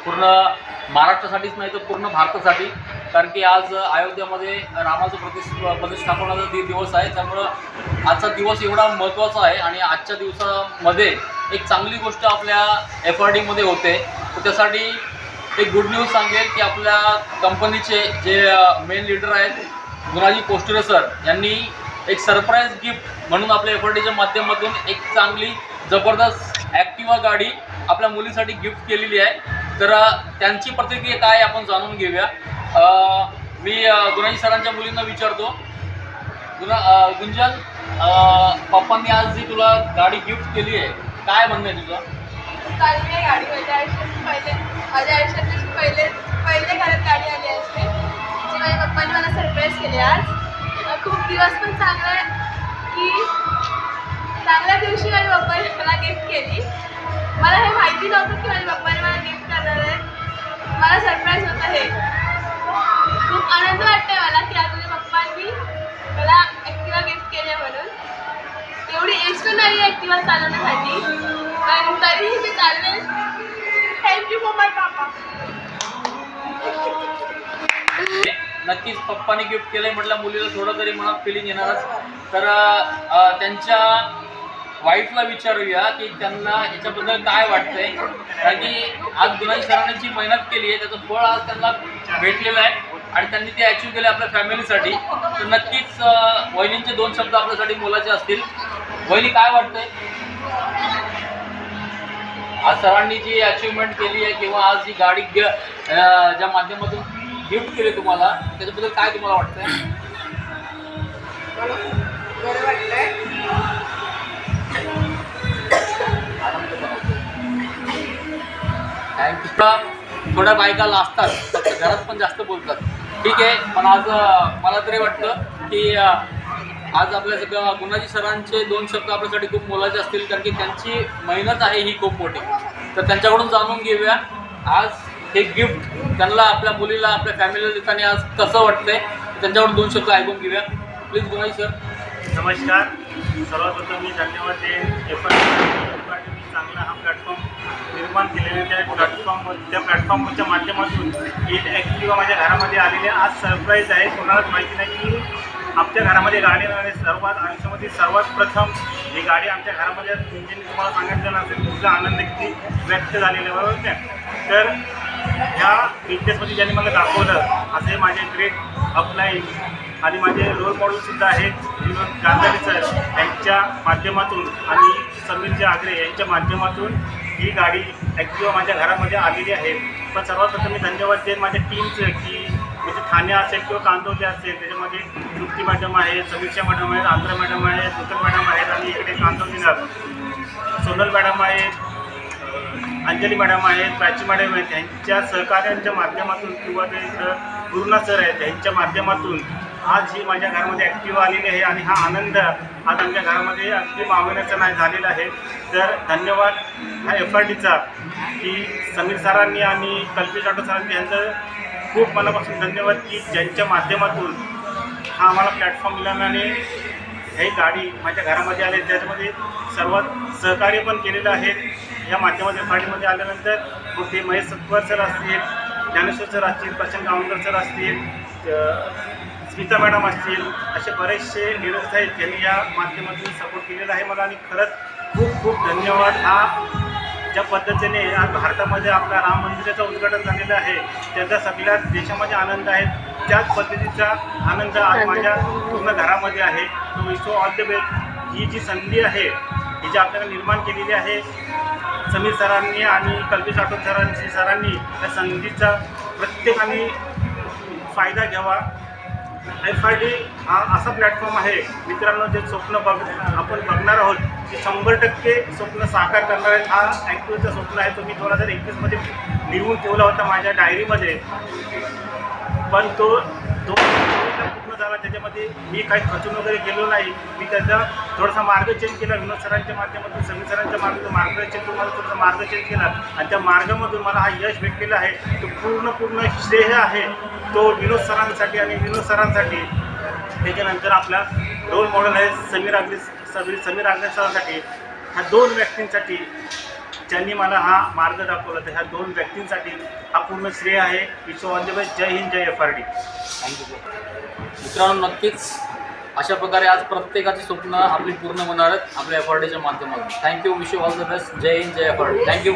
पूर्ण महाराष्ट्रासाठीच नाही तर पूर्ण भारतासाठी, कारण की आज अयोध्येमध्ये रामाचं प्रतिष्ठापनाचा दिवस आहे. त्यामुळं आजचा दिवस एवढा महत्त्वाचा आहे आणि आजच्या दिवसामध्ये एक चांगली गोष्ट आपल्या FRDमध्ये होते. तर त्यासाठी एक गुड न्यूज सांगेल की आपल्या कंपनीचे जे मेन लीडर आहेत गुणाजी पोस्टरे सर यांनी एक सरप्राईज गिफ्ट म्हणून आपल्या FRDच्या माध्यमातून एक चांगली जबरदस्त ॲक्टिवा गाडी आपल्या मुलीसाठी गिफ्ट केलेली आहे. तर त्यांची प्रतिक्रिया काय आपण जाणून घेऊया. मी गुणाजी सरांच्या मुलींना विचारतो. गुंजन, पप्पांनी आज जी तुला गाडी गिफ्ट केली आहे, काय म्हणणं आहे तुझं? चांगली गाडी माझ्या आयुष्यातली पहिले घरात गाडी आली असते जी माझ्या पप्पांनी मला सरप्राईज केली. आज खूप दिवस पण चांगला आहे की चांगल्या दिवशी माझ्या पप्पाने मला गिफ्ट केली. मला हे माहिती नव्हतं की माझ्या पप्पाने मला गिफ्ट करणार आहे. मला सरप्राईज होतं हे. खूप आनंद वाटतोय मला की आज माझ्या पप्पांनी मला ॲक्टिवा गिफ्ट केली म्हणून. एवढी एज पण नाही ॲक्टिवा चालवण्यासाठी, पण तरीही मी चालवेल. थँक्यू फॉर माय पापा. नक्कीच पप्पाने गिफ्ट केलंय म्हटलं मुलीला थोडं तरी मनात फिलिंग येणारच. तर त्यांच्या वाईफला विचारूया की त्यांना याच्याबद्दल काय वाटतंय, कारण की आज गुणाजी सरांनी जी मेहनत केली आहे त्याचं फळ आज त्यांना भेटलेलं आहे आणि त्यांनी ते अचीव केलं आपल्या फॅमिलीसाठी. तर नक्कीच वहिनींचे 2 शब्द आपल्यासाठी मोलाचे असतील. वहिनी, काय वाटतंय आज सरांनी जी अचिव्हमेंट केली आहे किंवा आज जी गाडी ज्या माध्यमातून गिफ्ट केली तुम्हाला, त्याच्याबद्दल काय तुम्हाला वाटतंय? बरं वाटतंय. थोड्या बायका लाजतात, फक्त घरात पण जास्त बोलतात. ठीक आहे, पण आज मला तरी वाटतं की आज आपल्या सगळ्या गुणाजी सरांचे 2 शब्द आपल्यासाठी खूप मोलाचे असतील, कारण की त्यांची मेहनत आहे ही खूप मोठी. तर त्यांच्याकडून जाणून घेऊया आज हे गिफ्ट त्यांना आपल्या मुलीला आपल्या फॅमिलीला देताना आज कसं वाटतंय. त्यांच्याकडून 2 शब्द ऐकून घेऊया. Please Gunaji sir. नमस्कार. सर्वप्रथम मी धन्यवाद देईन FRD चांगला हा प्लॅटफॉर्म निर्माण केलेला. त्या प्लॅटफॉर्मच्या माध्यमातून ही ॲक्टिवा माझ्या घरामध्ये आलेली आज सरप्राईज आहे. कोणालाच माहिती नाही की आमच्या घरामध्ये गाडी येणारे आयुष्यामध्ये सर्वात प्रथम ही गाडी आमच्या घरामध्ये इंजिन तुम्हाला सांगितलं नसेल तुझा आनंद किती व्यक्त झालेला बरोबर ना. तर ह्या बिझनेसमध्ये ज्यांनी मला दाखवलं असे माझे ग्रेट अपलाईन आणि माझे रोल मॉडेलसुद्धा आहेत विनोद गांधारी सर यांच्या माध्यमातून आणि समीरजी आगरे यांच्या माध्यमातून ही गाडी ॲक्टिवा माझ्या घरामध्ये आलेली आहे. पण सर्वप्रथम मी धन्यवाद देईन माझ्या टीमचं की म्हणजे ठाणे असेल किंवा कांदोली असेल त्याच्यामध्ये तृप्ती मॅडम आहेत, समीक्षा मॅडम आहेत, आंध्र मॅडम आहेत, नूतन मॅडम आहेत आणि इकडे कांदोलीला सोनल मॅडम आहेत, अंजली मॅडम आहेत, प्राची मॅडम आहेत. यांच्या सहकार्यांच्या माध्यमातून किंवा ते गुरुनाथ सर आहेत यांच्या माध्यमातून आज ही माझ्या घरामध्ये ॲक्टिवा आलेली आहे आणि हा आनंद आज आमच्या घरामध्ये अगदी मावण्याचा नाही झालेला आहे. तर धन्यवाद हा FRDचा की समीर सरांनी आणि कल्पेश ऑटो सरांनी यांचं खूप मनापासून धन्यवाद की ज्यांच्या माध्यमातून हा आम्हाला प्लॅटफॉर्म मिळाला आणि ही गाडी माझ्या घरामध्ये आली. त्याच्यामध्ये सर्वात सहकार्य पण केलेलं आहे. या माध्यमातून FRDमध्ये आल्यानंतर मग ते महेश सत्वर सर असतील, ज्ञानेश्वर सर असतील, प्रशांत गावंकर सर असतील, स्मिता मॅडम असतील, असे बरेचसे लीडर्स आहेत त्यांनी या माध्यमातून सपोर्ट केलेला आहे मला आणि खरंच खूप खूप धन्यवाद. हा ज्या पद्धतीने आज भारतामध्ये आपल्या राम मंदिराचं उद्घाटन झालेलं आहे त्याचा सगळ्या देशामध्ये आनंद आहे. त्याच पद्धतीचा आनंद आज माझ्या पूर्ण घरामध्ये आहे. तो विश ऑल द बेस्ट. ही जी संधी आहे ही जी आपल्याला निर्माण केलेली आहे समीर सरांनी आणि कल्पेश ऑटो सरांनी त्या संधीचा प्रत्येकाने फायदा घ्यावा. FRD हा असा प्लॅटफॉर्म आहे मित्रांनो जे स्वप्न आपण बघणार आहोत ते 100% स्वप्न साकार करणार आहेत. हा ॲक्टिव्हचं स्वप्न आहे. तो मी 2021मध्ये लिहून ठेवला होता माझ्या डायरीमध्ये, पण तो पूर्ण झाला. त्याच्यामध्ये मी काही खचून वगैरे गेलो नाही. मी त्याचा थोडासा मार्ग चेंज केला विनोद सरांच्या माध्यमातून, समीर सरांच्या मार्गदर्शन करून मला थोडासा मार्ग चेंज केला आणि त्या मार्गामधून मला हा यश भेटलेला आहे. तो पूर्ण श्रेय आहे तो विनोद सरांसाठी आणि विनोद सरांसाठी. त्याच्यानंतर आपला रोल मॉडेल आहे समीर आगरे सरांसाठी. ह्या 2 व्यक्तींसाठी ज्यांनी मला हा मार्ग दाखवला, तर ह्या 2 व्यक्तींसाठी हा पूर्ण श्रेय आहे. Wish all the best. जय हिंद, जय FRD. Thank you sir. मित्रांनो, नक्कीच अशा प्रकारे आज प्रत्येकाची स्वप्न आपली पूर्ण होणार आहेत आपल्या FRDच्या माध्यमातून. Thank you. Wish you all the best. जय हिंद, जय FRD. थँक्यू.